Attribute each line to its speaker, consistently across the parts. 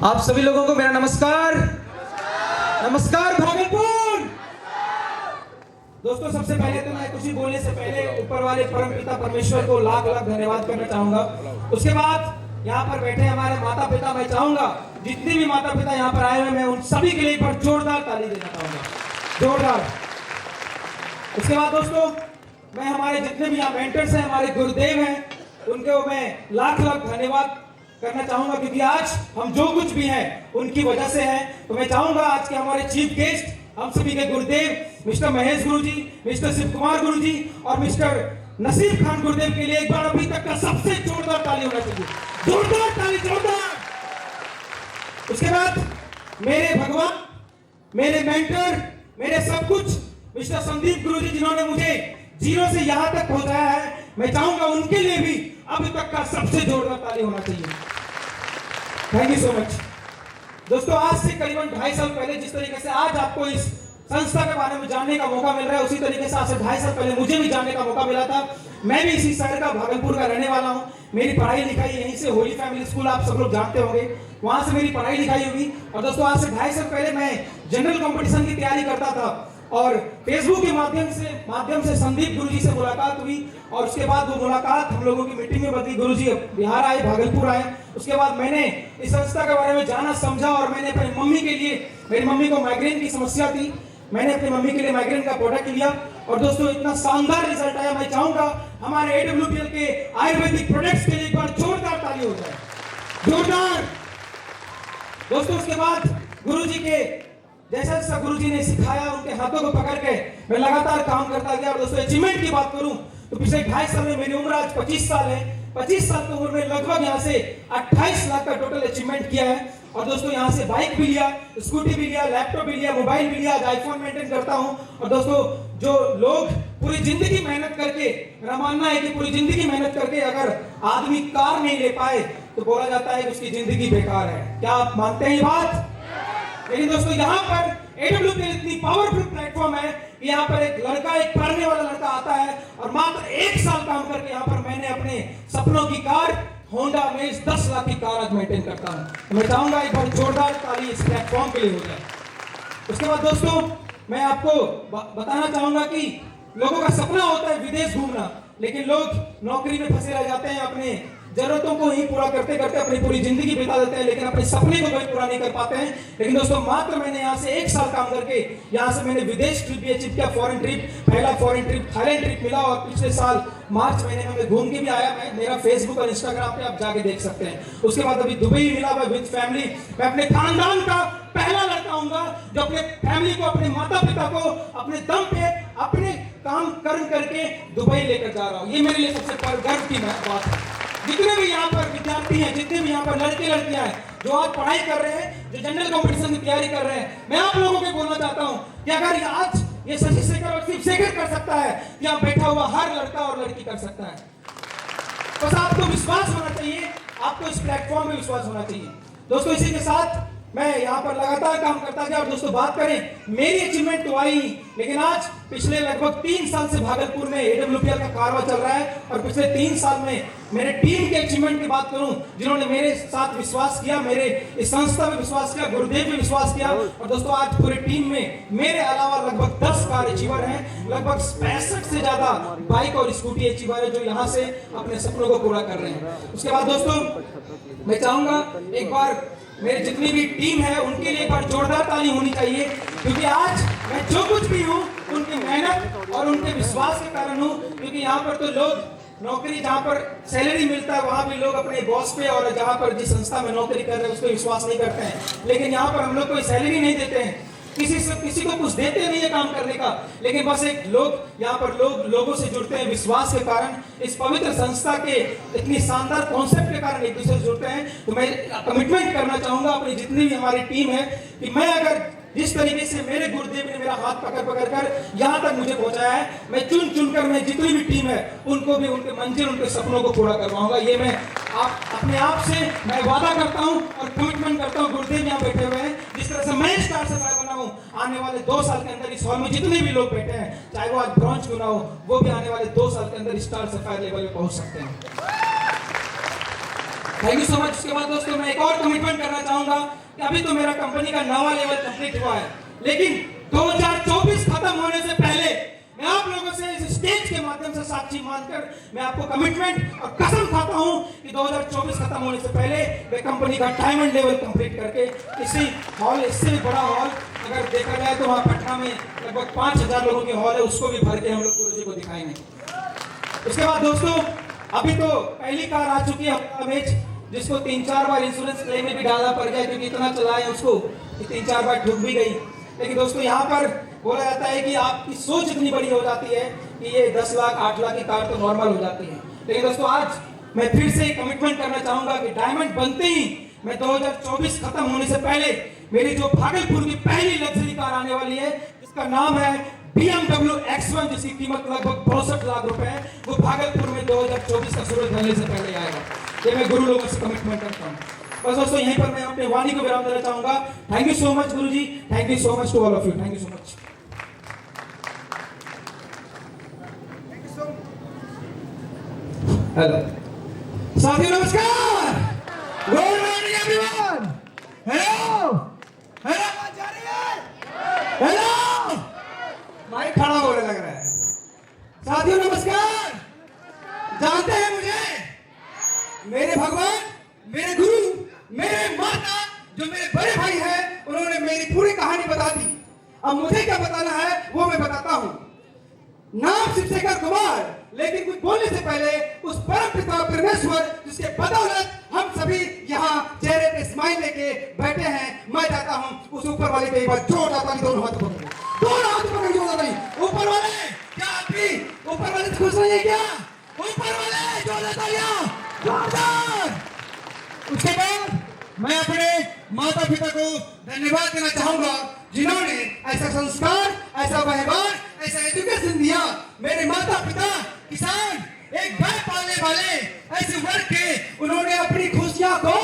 Speaker 1: आप सभी लोगों को मेरा नमस्कार। नमस्कार भागलपुर। दोस्तों, सबसे पहले तो मैं कुछ ही बोलने से पहले ऊपर वाले परम पिता परमेश्वर को लाख लाख धन्यवाद करना चाहूंगा। उसके बाद यहाँ पर बैठे हमारे माता पिता, मैं चाहूंगा जितने भी माता पिता यहाँ पर आए हुए, मैं उन सभी के लिए एक बार जोरदार ताली देना चाहूंगा, जोरदार। उसके बाद दोस्तों, मैं हमारे जितने भी यहाँ मेंटर्स हैं, हमारे गुरुदेव हैं, उनको मैं लाख लाख धन्यवाद करना चाहूंगा, क्योंकि आज हम जो कुछ भी हैं उनकी वजह से हैं। तो मैं चाहूंगा आज के हमारे चीफ गेस्ट, हम सभी के गुरुदेव मिस्टर महेश गुरुजी, मिस्टर शिव कुमार गुरुजी और मिस्टर नसीब खान गुरुदेव के लिए एक बार अभी तक का सबसे जोरदार ताली होना चाहिए, जोरदार ताली, जोरदार। उसके बाद मेरे भगवान, मेरे मेंटर, मेरे सब कुछ मिस्टर संदीप गुरुजी, जिन्होंने मुझे जीरो से यहां तक पहुंचाया है, मैं चाहूंगा उनके लिए भी अभी तक का सबसे जोरदार ताली होना चाहिए। Thank you so much. दोस्तों, आज से करीबन 2.5 साल पहले जिस तरीके से आज आपको इस संस्था के बारे में जानने का मौका मिल रहा है, उसी तरीके से आज से 2.5 साल पहले मुझे भी जानने का मौका मिला था। मैं भी इसी शहर का, भागलपुर का रहने वाला हूँ। मेरी पढ़ाई लिखाई यहीं से, होली फैमिली स्कूल आप सब लोग जानते होंगे, वहां से मेरी पढ़ाई लिखाई हुई। और दोस्तों, आज से 2.5 साल पहले मैं जनरल कंपटीशन की तैयारी करता था और फेसबुक के माध्यम से संदीप गुरुजी से मुलाकात हुई। और उसके बाद वो मुलाकात हम लोगों की मीटिंग में बदली। गुरुजी बिहार आए, भागलपुर आए। उसके बाद मैंने इस संस्था के बारे में जाना, समझा और मैंने अपनी मम्मी के लिए, मेरी मम्मी को माइग्रेन की समस्या थी, मैंने अपनी मम्मी के लिए माइग्रेन का प्रोडक्ट लिया। और दोस्तों, इतना शानदार रिजल्ट आया। मैं चाहूंगा हमारे AWPL के आयुर्वेदिक प्रोडक्ट्स के लिए एक बार जोरदार ताली हो जाए, जोरदार। दोस्तों, उसके बाद गुरुजी के जैसा गुरुजी ने सिखाया, उनके हाथों को पकड़ के मैं लगातार काम करता गया। और दोस्तों, अचीवमेंट की बात करूं तो पिछले 2.5 साल में, मेरी उम्र आज 25 साल है, 25 साल की उम्र में लगभग यहाँ से 28 लाख का टोटल अचीवमेंट किया है। और दोस्तों, यहाँ से बाइक भी लिया, स्कूटी भी लिया, लैपटॉप भी लिया, मोबाइल भी लिया, आज आईफोन मेंटेन करता हूँ। और दोस्तों, जो लोग पूरी जिंदगी मेहनत करके, मेरा मानना है कि पूरी जिंदगी मेहनत करके अगर आदमी कार नहीं ले पाए तो बोला जाता है कि उसकी जिंदगी बेकार है। क्या आप मानते हैं ये बात? लेकिन दोस्तों, यहाँ पर AWPL इतनी पावरफुल प्लेटफॉर्म है, यहाँ पर एक लड़का, एक पढ़ने वाला लड़का आता है और मात्र 1 साल काम करके यहाँ पर मैंने अपने सपनों की कार होंडा अमेज 10 लाख की कार आज मेंटेन करता हूँ। मैं चाहूंगा एक बार जोरदार ताली इस प्लेटफॉर्म के लिए हो जाए। उसके बाद दोस्तों, मैं आपको बताना चाहूंगा कि लोगों का सपना होता है विदेश घूमना, लेकिन लोग नौकरी में फंसे रह जाते हैं, अपने जरूरतों को ही पूरा करते करते अपनी पूरी जिंदगी बिता देते हैं, लेकिन अपने सपने को कभी पूरा नहीं कर पाते हैं। लेकिन दोस्तों, मात्र मैंने यहाँ से 1 साल काम करके यहाँ से मैंने विदेश ट्रिप भी अचीव किया, फॉरेन ट्रिप। पहला फॉरेन ट्रिप थाईलैंड ट्रिप मिला और पिछले साल मार्च महीने में मैं घूम के भी आया। मैं, मेरा फेसबुक और इंस्टाग्राम पे आप जाके देख सकते हैं। उसके बाद अभी दुबई मिला मैं विद फैमिली। मैं अपने खानदान का पहला लड़का हूँगा जो अपने फैमिली को, अपने माता पिता को अपने दम पे अपने काम कर्म करके दुबई लेकर जा रहा हूँ। ये मेरे लिए सबसे गर्व की बात है। जितने भी यहाँ पर विद्यार्थी हैं, जितने भी यहाँ पर लड़के लड़कियां हैं जो आज पढ़ाई कर रहे हैं, जो जनरल कंपटीशन की तैयारी कर रहे हैं, मैं आप लोगों को बोलना चाहता हूँ कि अगर आज ये शशि शेखर और शिव शेखर कर सकता है, यहाँ बैठा हुआ हर लड़का और लड़की कर सकता है। बस आपको विश्वास होना चाहिए, आपको इस प्लेटफॉर्म में विश्वास होना चाहिए। दोस्तों, इसी के साथ मैं यहाँ पर लगातार काम करता गया। और दोस्तों, बात करें मेरी अचीवमेंट तो आई, लेकिन आज पिछले लगभग 3 साल से भागलपुर में AWPL का कारवा चल रहा है। और पिछले 3 साल में मेरे टीम के अचीवमेंट की बात करूं, जिन्होंने मेरे साथ विश्वास किया, मेरे इस संस्था में विश्वास किया, गुरुदेव भी विश्वास किया। और दोस्तों, आज पूरी टीम में मेरे अलावा लगभग 10 कार अचीवर हैं, लगभग 65 से ज्यादा बाइक और स्कूटी अचीवर है जो यहाँ से अपने सपनों को पूरा कर रहे हैं। उसके बाद दोस्तों, मैं चाहूंगा एक बार मेरी जितनी भी टीम है उनके लिए एक बार जोरदार ताली होनी चाहिए, क्योंकि आज मैं जो कुछ भी हूँ उनकी मेहनत और उनके विश्वास के कारण हूँ। क्योंकि यहाँ पर तो लोग नौकरी, जहाँ पर सैलरी मिलता है वहाँ भी लोग अपने बॉस पे और जहाँ पर जिस संस्था में नौकरी कर रहे हैं उस पर विश्वास नहीं करते हैं। लेकिन यहाँ पर हम लोग कोई सैलरी नहीं देते हैं, किसी को कुछ देते नहीं है काम करने का, लेकिन बस एक लोग यहाँ पर लोगों से जुड़ते हैं विश्वास के कारण, इस पवित्र संस्था के इतनी शानदार कॉन्सेप्ट के कारण एक दूसरे से जुड़ते हैं। तो मैं कमिटमेंट करना चाहूंगा अपनी जितनी भी हमारी टीम है कि मैं अगर जिस तरीके से मेरे गुरुदेव ने मेरा हाथ पकड़ कर यहाँ तक मुझे पहुंचाया है, मैं चुन कर मैं जितनी भी टीम है उनको भी उनके मंजिल, उनके सपनों को पूरा करवाऊंगा। ये मैं अपने आप से मैं वादा करता हूँ और कमिटमेंट करता हूँ। गुरुदेव यहाँ बैठे हुए हैं, जिस तरह से मैं स्टार सफाई बना हूँ, आने वाले 2 साल के अंदर इस हॉल में जितने भी लोग बैठे हैं, चाहे वो आज ब्रॉन्ज क्यों ना हो, वो भी आने वाले 2 साल के अंदर स्टार सफाई लेवल पे पहुंच सकते हैं। Thank you so much. उसके बाद दोस्तों मैं एक और कमिटमेंट करना चाहूंगा कि अभी तो मेरा कंपनी का 9वां लेवल कंप्लीट हुआ है, लेकिन 2024 खत्म होने से पहले मैं आप लोगों से इस स्टेज के माध्यम से साक्षी मानकर मैं आपको कमिटमेंट और कसम खाता हूं कि 2024 खत्म होने से पहले मैं कंपनी का डायमंड लेवल कंप्लीट करके इसी हॉल, इससे भी बड़ा हॉल अगर देखा जाए तो वहां पटना में लगभग 5000 लोगों की हॉल है, उसको भी भर के हम लोग गुरुजी को दिखाएंगे। उसके बाद दोस्तों अभी तो पहली कार आ चुकी है अमेज, जिसको 3-4 बार इंश्योरेंस क्लेम में भी डालना पड़ गया क्योंकि इतना चला है उसको कि 3-4 बार ठुक भी गई। लेकिन दोस्तों यहाँ पर बोला जाता है कि आपकी सोच इतनी बड़ी हो जाती है कि ये 10 लाख 8 लाख की कार तो नॉर्मल हो जाती है। लेकिन दोस्तों आज मैं फिर से कमिटमेंट करना चाहूंगा कि डायमंड बनते ही मैं 2024 खत्म होने से पहले मेरी जो भागलपुर की पहली लग्जरी कार आने वाली है जिसका नाम है BMW X1, जिसकी कीमत लगभग 62 लाख रुपए है, वो भागलपुर में 2024 का सूरज ढलने से पहले आएगा। ये मैं गुरु लोगों से कमिटमेंट करता हूँ। बस दोस्तों यहीं पर मैं अपने वाणी को विराम देना चाहूंगा। थैंक यू सो मच गुरुजी, thank you so much to all of you, thank you so much. Hello साथियों, नमस्कार, good morning everyone. Hello hello, आवाज जा रही है? हेलो, माइक खड़ा होने लग रहा है। साथियों नमस्कार। जानते हैं मुझे मेरे भगवान, मेरे गुरु, मेरे माता, जो मेरे बड़े भाई हैं, उन्होंने मेरी पूरी कहानी बता दी। अब मुझे क्या बताना है वो मैं बताता हूँ। नाम शिवशेखर कुमार, लेकिन कुछ बोलने से पहले उस परम पिता परमेश्वर जिसके बदौलत हम सभी यहाँ चेहरे पे स्माइल लेके बैठे हैं, मैं चाहता हूँ उस ऊपर वाले के एक बार जोरदार ताली, दोनों हाथ पकड़, दोनों हाथ पकड़ जोरदार ताली। ऊपर वाले, क्या आप भी ऊपर वाले से खुश नहीं है क्या? ऊपर वाले जोरदार तालियां, जोरदार। उसके बाद मैं अपने माता पिता को धन्यवाद देना चाहूंगा जिन्होंने ऐसा संस्कार, ऐसा व्यवहार, ऐसा एजुकेशन दिया। मेरे माता पिता किसान, एक गाय पालने वाले ऐसे वर्ग के, उन्होंने अपनी खुशियां को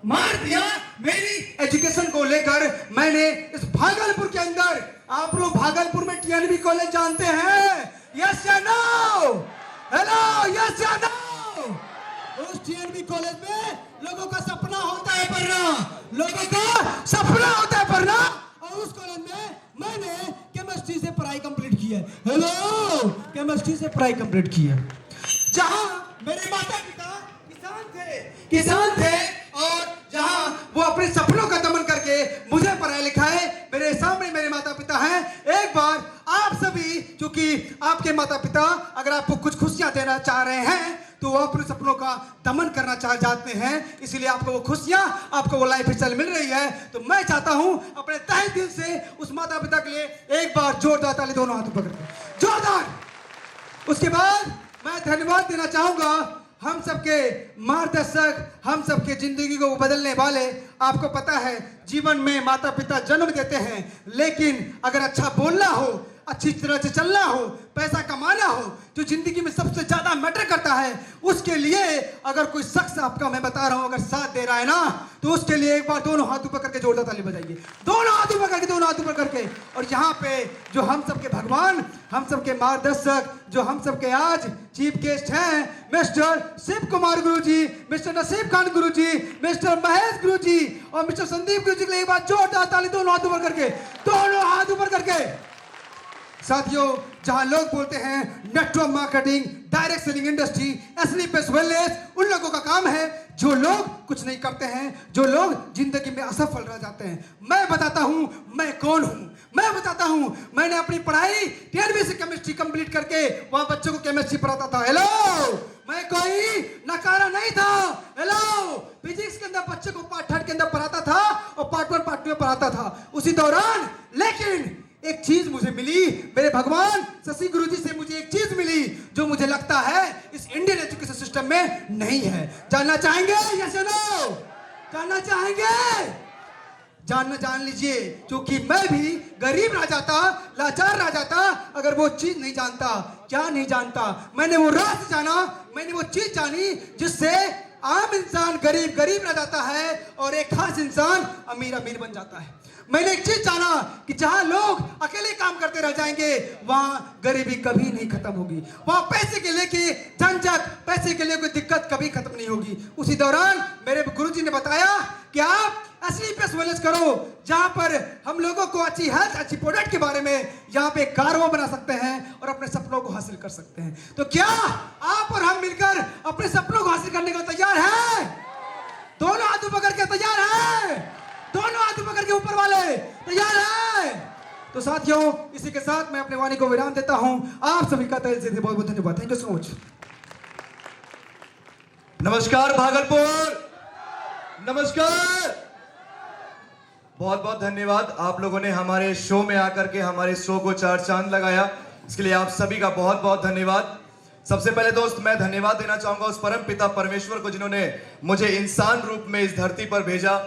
Speaker 1: मार दिया मेरी एजुकेशन को लेकर। मैंने इस भागलपुर के अंदर, आप लोग भागलपुर में टीएनबी कॉलेज जानते हैं? यस या नो? हेलो, यस या नो? उस टीएनबी कॉलेज में लोगों का सपना होता है पढ़ना, लोगों का सपना होता है पढ़ना, और उस कॉलेज में मैंने केमिस्ट्री से पढ़ाई कंप्लीट की है। हेलो, केमिस्ट्री से पढ़ाई कंप्लीट की है, जहां मेरे माता पिता किसान थे और जहां वो अपने सपनों का दमन करके मुझे पढ़ाया लिखाए। मेरे सामने मेरे माता पिता हैं। एक बार आप सभी, क्योंकि आपके माता पिता अगर आपको कुछ खुशियां देना चाह रहे हैं तो वो अपने सपनों का दमन करना चाहते हैं, इसलिए आपको वो खुशियां, आपको वो लाइफ स्टाइल मिल रही है। तो मैं चाहता हूं अपने तहे दिल से उस माता पिता के लिए एक बार जोरदार ताली, दोनों हाथों पकड़ के जोरदार। उसके बाद मैं धन्यवाद देना चाहूंगा हम सबके मार्गदर्शक, हम सबके जिंदगी को बदलने वाले। आपको पता है जीवन में माता पिता जन्म देते हैं, लेकिन अगर अच्छा बोलना हो, अच्छी तरह से चलना हो, पैसा कमाना हो, जो जिंदगी में सबसे ज्यादा मैटर करता है, उसके लिए अगर कोई शख्स आपका, मैं बता रहा हूं, अगर साथ दे रहा है ना, तो उसके लिए एक बार दोनों हाथ ऊपर करके जोरदार ताली बजाइए, दोनों हाथ ऊपर करके, दोनों हाथ ऊपर करके। और यहाँ पे जो हम सबके भगवान, हम सबके मार्गदर्शक, जो हम सबके आज चीफ गेस्ट हैं, मिस्टर शिव कुमार गुरु जी, मिस्टर नसीब खान गुरु जी, मिस्टर महेश गुरु जी और मिस्टर संदीप गुरु जी के लिए एक बार जोरदार ताली, दोनों हाथ ऊपर करके, दोनों हाथ ऊपर करके। साथियों, जहां लोग बोलते हैं network marketing, direct selling industry, एसलीपेस वेलनेस, उन लोगों का काम है जो लोग कुछ नहीं करते हैं, जो लोग जिंदगी में असफल रह जाते हैं। मैं बताता हूं मैं कौन हूं। मैं बताता हूं, मैंने अपनी पढ़ाई 12वीं से केमिस्ट्री कंप्लीट करके वहां बच्चों को केमिस्ट्री पढ़ाता था। हेलो, मैं कोई नकारा नहीं था। हेलो, फिजिक्स के अंदर बच्चे को पार्ट 3 के अंदर पढ़ाता था और पार्ट 1 पार्ट 2 में पढ़ाता था उसी दौरान। लेकिन एक चीज मुझे मिली, मेरे भगवान शशि गुरु जी से मुझे एक चीज मिली जो मुझे लगता है इस इंडियन एजुकेशन सिस्टम में नहीं है। जानना चाहेंगे? यस या नो? जानना चाहेंगे? जान लीजिए, क्योंकि मैं भी गरीब रह जाता, लाचार रह जाता अगर वो चीज नहीं जानता। क्या नहीं जानता? मैंने वो रास्ता जाना, मैंने वो चीज जानी जिससे आम इंसान गरीब रह जाता है और एक खास इंसान अमीर बन जाता है।
Speaker 2: मैंने एक चीज जाना कि जहां लोग अकेले काम करते रह जाएंगे वहां गरीबी कभी नहीं खत्म होगी, वहां पैसे के लेके झंझट, पैसे के लिए कोई दिक्कत कभी खत्म नहीं होगी। उसी दौरान मेरे गुरुजी ने बताया कि आप SLPS वेलनेस करो, जहां पर हम लोगों को अच्छी हेल्थ, अच्छी प्रोडक्ट के बारे में यहाँ पे कारवा बना सकते हैं और अपने सपनों को हासिल कर सकते हैं। तो क्या आप और हम मिलकर अपने सपनों को हासिल करने को तैयार हैं? दोनों हाथ पकड़ के तैयार हैं? दोनों हाथ पकड़ के ऊपर वाले तैयार हैं? तो साथियों, इसी के साथ मैं अपने वाणी को विराम देता हूं। आप सभी का तहे दिल से बहुत बहुत धन्यवाद। Thank you so much.
Speaker 3: नमस्कार भागलपुर, नमस्कार, बहुत बहुत धन्यवाद। आप लोगों ने हमारे शो में आकर के हमारे शो को चार चांद लगाया, इसके लिए आप सभी का बहुत बहुत धन्यवाद। सबसे पहले दोस्त मैं धन्यवाद देना चाहूंगा उस परम पिता परमेश्वर को जिन्होंने मुझे इंसान रूप में इस धरती पर भेजा।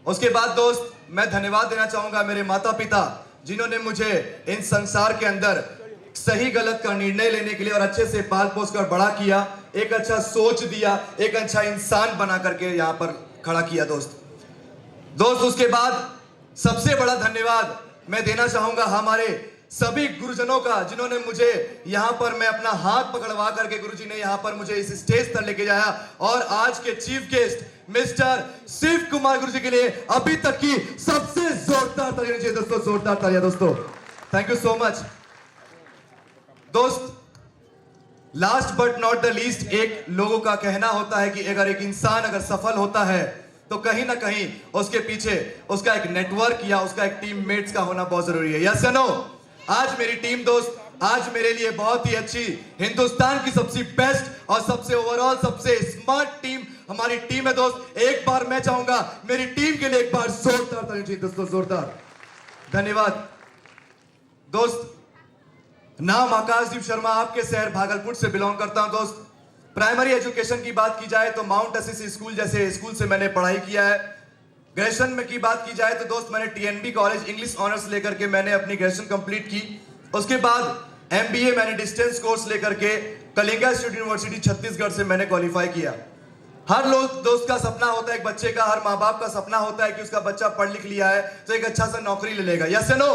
Speaker 3: उसके बाद दोस्त मैं धन्यवाद देना चाहूंगा मेरे माता पिता जिन्होंने मुझे इन संसार के अंदर सही गलत का निर्णय लेने के लिए और अच्छे से पाल पोस कर बड़ा किया, एक अच्छा सोच दिया, एक अच्छा इंसान बना करके यहाँ पर खड़ा किया दोस्त। उसके बाद सबसे बड़ा धन्यवाद मैं देना चाहूंगा हमारे सभी गुरुजनों का जिन्होंने मुझे यहाँ पर मैं अपना हाथ पकड़वा करके गुरुजी ने यहाँ पर मुझे इस स्टेज पर लेके जाया और आज के chief guest mister Shiv Kumar Guruji के लिए अभी तक की सबसे जोरदार तालियां चाहिए दोस्तों, जोरदार तालियां दोस्तों। थैंक यू सो मच दोस्त। Last but not the least, एक लोगों का कहना होता है कि अगर एक इंसान अगर सफल होता है तो कहीं ना कहीं उसके पीछे उसका एक नेटवर्क या उसका एक टीममेट्स का होना बहुत जरूरी है। यस या नो? आज मेरी टीम दोस्त, आज मेरे लिए बहुत ही अच्छी, हिंदुस्तान की सबसे बेस्ट और सबसे ओवरऑल सबसे स्मार्ट टीम हमारी टीम है दोस्त। एक बार मैं चाहूंगा मेरी टीम के लिए एक बार जोरदार ताली चाहिए दोस्तों, जोरदार धन्यवाद दोस्त। नाम आकाशदीप शर्मा, आपके शहर भागलपुर से बिलोंग करता हूं दोस्त। प्राइमरी एजुकेशन की बात की जाए तो माउंट असिस स्कूल जैसे स्कूल से मैंने पढ़ाई किया है। ग्रेजुएशन में की बात की जाए तो दोस्त मैंने TNB कॉलेज इंग्लिश ऑनर्स लेकर के मैंने अपनी ग्रेजुएशन कंप्लीट की। उसके बाद MBA मैंने डिस्टेंस कोर्स लेकर के कलिंगा इंस्टीट्यूट यूनिवर्सिटी छत्तीसगढ़ से मैंने क्वालिफाई किया। हर लोग दोस्त का सपना होता है, एक बच्चे का, हर माँ बाप का सपना होता है कि उसका बच्चा पढ़ लिख लिया है तो एक अच्छा सा नौकरी ले लेगा। यस या नो?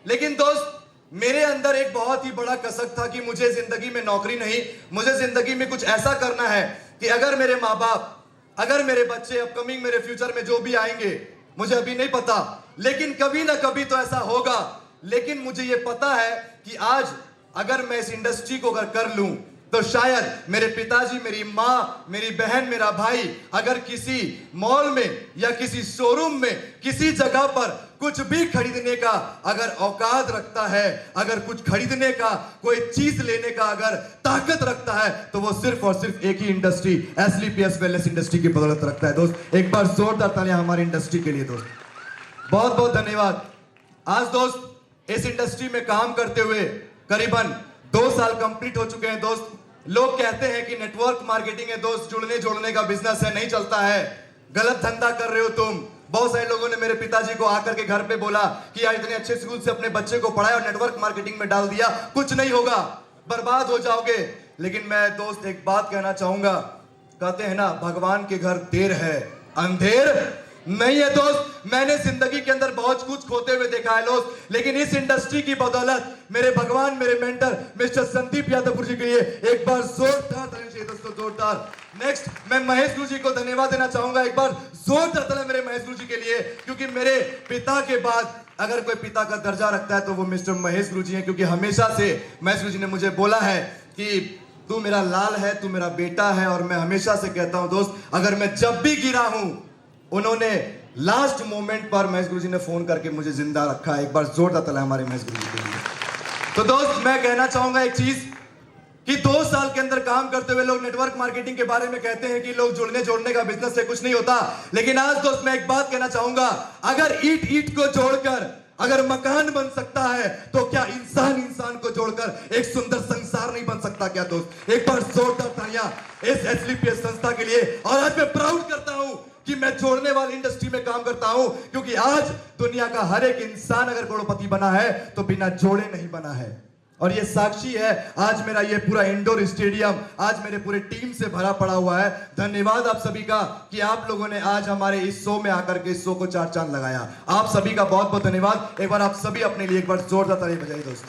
Speaker 3: लेकिन दोस्त मेरे अंदर एक बहुत ही बड़ा कसक था कि मुझे जिंदगी में नौकरी नहीं, मुझे जिंदगी में कुछ ऐसा करना है कि अगर मेरे माँ बाप, अगर मेरे बच्चे अपकमिंग मेरे फ्यूचर में जो भी आएंगे मुझे अभी नहीं पता, लेकिन कभी ना कभी तो ऐसा होगा। लेकिन मुझे ये पता है कि आज अगर मैं इस इंडस्ट्री को अगर कर लूं तो शायद मेरे पिताजी, मेरी माँ, मेरी बहन, मेरा भाई अगर किसी मॉल में या किसी शोरूम में किसी जगह पर कुछ भी खरीदने का अगर औकात रखता है, अगर कुछ खरीदने का, कोई चीज लेने का अगर ताकत रखता है तो वो सिर्फ और सिर्फ एक ही इंडस्ट्री, SLPS वेलनेस इंडस्ट्री की बदौलत रखता है दोस्त। एक बार जोरदार तालियां हमारी इंडस्ट्री के लिए दोस्त, बहुत बहुत धन्यवाद। आज दोस्त इस इंडस्ट्री में काम करते हुए करीबन 2 साल कंप्लीट हो चुके हैं दोस्त। लोग कहते हैं कि नेटवर्क मार्केटिंग है दोस्त, जुड़ने जोड़ने का बिजनेस है, नहीं चलता है, गलत धंधा कर रहे हो तुम। बहुत सारे लोगों ने मेरे पिताजी को आकर के घर पे बोला कि यार इतने अच्छे स्कूल से अपने बच्चे को पढ़ाया और नेटवर्क मार्केटिंग में डाल दिया, कुछ नहीं होगा, बर्बाद हो जाओगे। लेकिन मैं दोस्त एक बात कहना चाहूंगा, कहते हैं ना भगवान के घर देर है अंधेर नहीं है दोस्त। मैंने जिंदगी के अंदर बहुत कुछ खोते हुए देखा है दोस्त, लेकिन इस इंडस्ट्री की बदौलत मेरे भगवान, मेरे मेंटर मिस्टर संदीप यादव जी के लिए एक बार जोरदार ताली चाहिए दोस्तों, जोरदार। नेक्स्ट मैं महेश गुरु जी को धन्यवाद देना चाहूंगा, एक बार जोरदार ताली मेरे महेश गुरु जी के लिए, क्योंकि मेरे पिता के बाद अगर कोई पिता का दर्जा रखता है तो वो मिस्टर महेश गुरु जी हैं। क्योंकि हमेशा से महेश गुरु जी ने मुझे बोला है कि तू मेरा लाल है, तू मेरा बेटा है। और मैं हमेशा से कहता हूं दोस्त, अगर मैं जब भी गिरा हूं उन्होंने लास्ट मोमेंट पर महेश गुरुजी ने फोन करके मुझे जिंदा रखा है। एक बार जोरदार तालियां हमारे महेश गुरुजी के लिए। तो दोस्त मैं कहना चाहूंगा एक चीज कि 2 साल के अंदर काम करते हुए लोग नेटवर्क मार्केटिंग के बारे में कहते हैं कि लोग जुड़ने जोड़ने का बिजनेस से कुछ नहीं होता, लेकिन आज दोस्त मैं एक बात कहना चाहूंगा, अगर ईंट ईंट को जोड़कर अगर मकान बन सकता है तो क्या इंसान इंसान को जोड़कर एक सुंदर संसार नहीं बन सकता क्या दोस्त? एक बार जोरदार तालियां इस SLPS संस्था के लिए। और आज मैं प्राउड करता हूं कि मैं जोड़ने वाली इंडस्ट्री में काम करता हूं, क्योंकि आज दुनिया का हर एक इंसान अगर करोड़पति बना है तो बिना जोड़े नहीं बना है। और ये साक्षी है, आज मेरा ये पूरा इंडोर स्टेडियम आज मेरे पूरे टीम से भरा पड़ा हुआ है। धन्यवाद आप सभी का कि आप लोगों ने आज हमारे इस शो में आकर के इस शो को 4 चांद लगाया। आप सभी का बहुत बहुत धन्यवाद। एक बार आप सभी अपने लिए एक बार जोरदार ताली बजाइए दोस्त।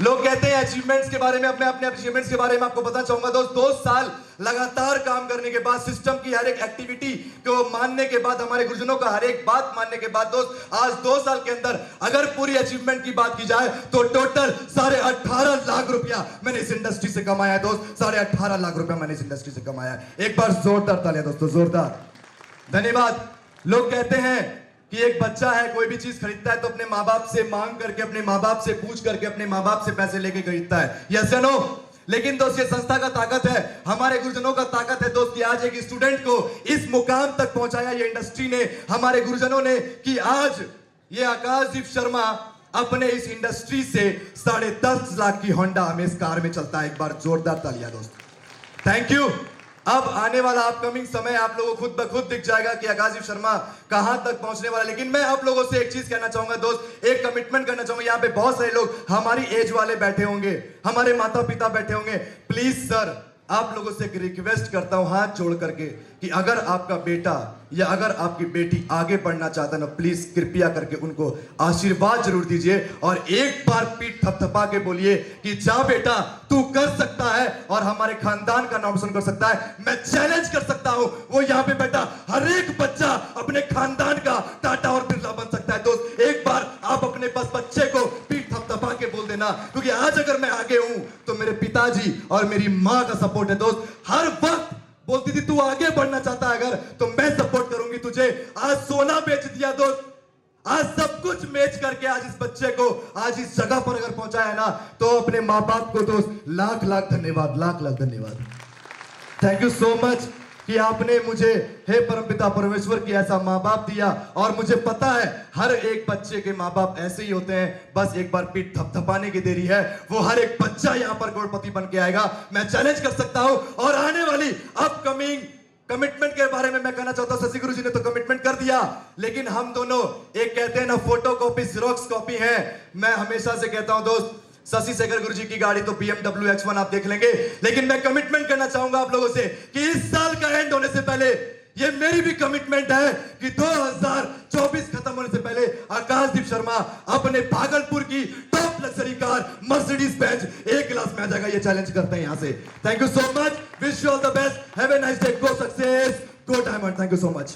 Speaker 3: लोग कहते हैं अचीवमेंट्स के बारे में, अपने अपने अचीवमेंट्स के बारे में आपको बताना चाहूंगा दोस्त। 2 साल लगातार काम करने के बाद, सिस्टम की हर एक एक्टिविटी को मानने के बाद, हमारे गुरुजनों का हर एक बात मानने के बाद दोस्त, आज 2 साल के अंदर अगर पूरी अचीवमेंट की बात की जाए तो टोटल 18.5 लाख रुपया मैंने इस इंडस्ट्री से कमाया है दोस्त। 18.5 लाख रुपया मैंने इस इंडस्ट्री से कमाया है। एक बार जोरदार तालियां दोस्तों, जोरदार धन्यवाद। लोग कहते हैं कि एक बच्चा है, कोई भी चीज खरीदता है तो अपने माँ बाप से मांग करके, अपने माँ बाप से पूछ करके, अपने माँ बाप से पैसे लेके खरीदता है, यस या नो? लेकिन दोस्त ये संस्था का ताकत है, हमारे गुरुजनों का ताकत है दोस्त, कि आज एक स्टूडेंट को इस मुकाम तक पहुंचाया ये इंडस्ट्री ने, हमारे गुरुजनों ने, कि आज ये आकाशदीप शर्मा अपने इस इंडस्ट्री से 10.5 लाख की होंडा अमेज कार में चलता है। एक बार जोरदार तालियां दोस्त, थैंक यू। अब आने वाला अपकमिंग समय आप लोगों को खुद ब खुद दिख जाएगा कि आकाशदीप शर्मा कहां तक पहुंचने वाला है। लेकिन मैं आप लोगों से एक चीज कहना चाहूंगा दोस्त, एक कमिटमेंट करना चाहूंगा। यहाँ पे बहुत सारे लोग हमारी एज वाले बैठे होंगे, हमारे माता पिता बैठे होंगे। प्लीज सर, आप लोगों से एक रिक्वेस्ट करता हूं हाथ जोड़ करके, कि अगर आपका बेटा या अगर आपकी बेटी आगे बढ़ना चाहता है ना, प्लीज कृपया करके उनको आशीर्वाद जरूर दीजिए और एक बार पीठ थपथपा के बोलिए कि जा बेटा, तू कर सकता है और हमारे खानदान का नाम रोशन कर सकता है। मैं चैलेंज कर सकता हूं, वो यहाँ पे बैठा हर एक बच्चा अपने खानदान का टाटा और बिरला बन सकता है दोस्त। एक बार आप अपने बस बच्चे को पीठ थपथपा के बोल देना, क्योंकि आज अगर मैं आगे हूं तो मेरे पिताजी और मेरी माँ का सपोर्ट है दोस्त। हर वक्त बोलती थी तू आगे बढ़ना चाहता है अगर, तो मैं सपोर्ट करूंगी तुझे। आज सोना बेच दिया दोस्त, आज सब कुछ बेच करके आज इस बच्चे को आज इस जगह पर अगर पहुंचाया है ना, तो अपने माँ बाप को दोस्त लाख लाख धन्यवाद, लाख लाख धन्यवाद। थैंक यू सो मच कि आपने मुझे हे परमपिता परमेश्वर की ऐसा माँ बाप दिया। और मुझे पता है हर एक बच्चे के माँ बाप ऐसे ही होते हैं, बस एक बार पीठ थपथपाने की देरी है, वो हर एक बच्चा यहाँ पर करोड़पति बन के आएगा। मैं चैलेंज कर सकता हूं। और आने वाली अपकमिंग कमिटमेंट के बारे में मैं कहना चाहता हूं, शशि गुरु जी ने तो कमिटमेंट कर दिया, लेकिन हम दोनों एक कहते हैं ना, फोटो कॉपी जेरोक्स कॉपी है। मैं हमेशा से कहता हूं दोस्त, शशि शेखर गुरु जी की गाड़ी तो BMW X1 आप देख लेंगे, लेकिन मैं कमिटमेंट करना चाहूंगा आप लोगों से कि इस साल का एंड होने से पहले, ये मेरी भी कमिटमेंट है कि 2024 खत्म होने से पहले आकाशदीप शर्मा अपने भागलपुर की top luxury car Mercedes Benz A class में आ जाएगा। ये चैलेंज करते हैं यहां से। Thank you so much, wish you all the best, have a nice day, go success, go diamond. Thank you so much.